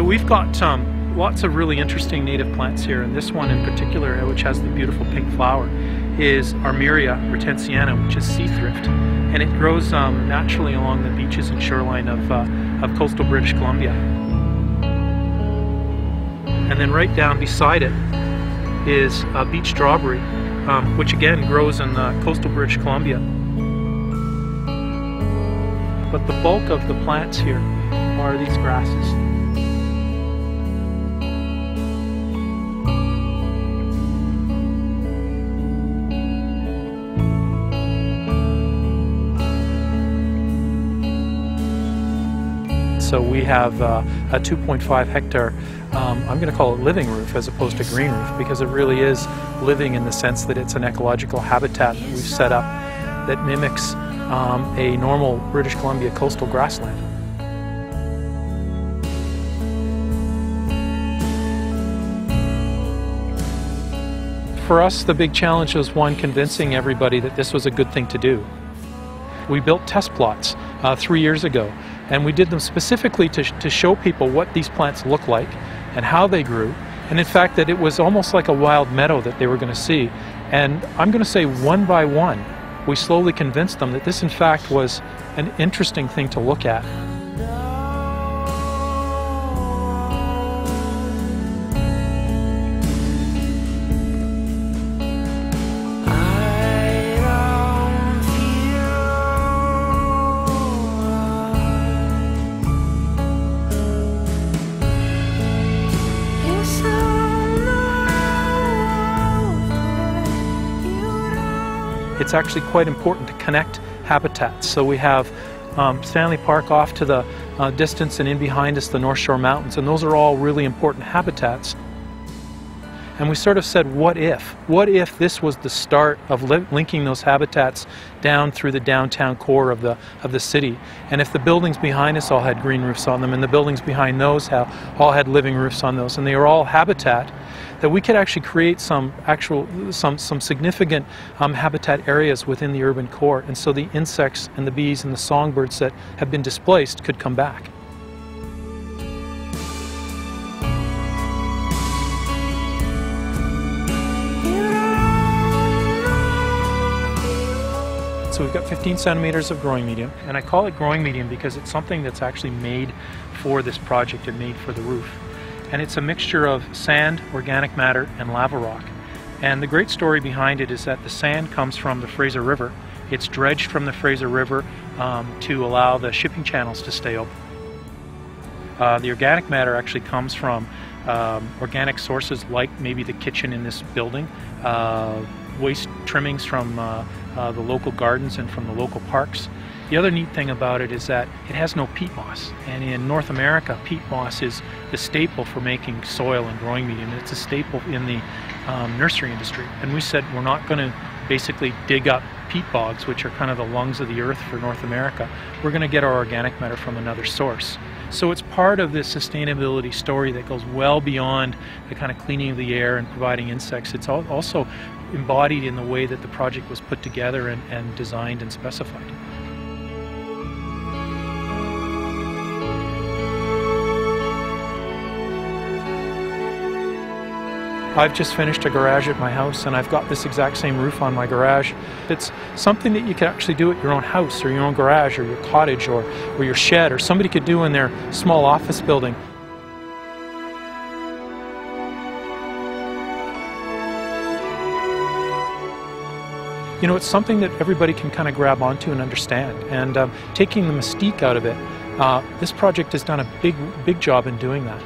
So we've got lots of really interesting native plants here, and this one in particular, which has the beautiful pink flower, is Armeria hortensiana, which is sea thrift, and it grows naturally along the beaches and shoreline of coastal British Columbia. And then right down beside it is beach strawberry, which again grows in coastal British Columbia. But the bulk of the plants here are these grasses. So we have a 2.5 hectare, I'm going to call it living roof as opposed to green roof, because it really is living in the sense that it's an ecological habitat that we've set up that mimics a normal British Columbia coastal grassland. For us, the big challenge was, one, convincing everybody that this was a good thing to do. We built test plots 3 years ago, and we did them specifically to show people what these plants look like and how they grew, and in fact that it was almost like a wild meadow that they were going to see. And I'm going to say one by one, we slowly convinced them that this in fact was an interesting thing to look at. It's actually quite important to connect habitats. So we have Stanley Park off to the distance, and in behind us the North Shore Mountains, and those are all really important habitats. And we sort of said, what if? What if this was the start of linking those habitats down through the downtown core of the city? And if the buildings behind us all had green roofs on them, and the buildings behind those all had living roofs on those, and they were all habitat, that we could actually create some significant habitat areas within the urban core, and so the insects and the bees and the songbirds that have been displaced could come back. So we've got 15 centimeters of growing medium, and I call it growing medium because it's something that's actually made for this project and made for the roof. And it's a mixture of sand, organic matter, and lava rock. And the great story behind it is that the sand comes from the Fraser River. It's dredged from the Fraser River to allow the shipping channels to stay open. The organic matter actually comes from organic sources like maybe the kitchen in this building, waste trimmings from the local gardens and from the local parks. The other neat thing about it is that it has no peat moss, and in North America peat moss is the staple for making soil and growing medium. It's a staple in the nursery industry, and we said we're not going to basically dig up peat bogs, which are kind of the lungs of the earth for North America. We're going to get our organic matter from another source. So it's part of this sustainability story that goes well beyond the kind of cleaning of the air and providing insects. It's also embodied in the way that the project was put together and designed and specified. I've just finished a garage at my house, and I've got this exact same roof on my garage. It's something that you can actually do at your own house or your own garage or your cottage or your shed, or somebody could do in their small office building. You know, it's something that everybody can kind of grab onto and understand, and taking the mystique out of it, this project has done a big job in doing that.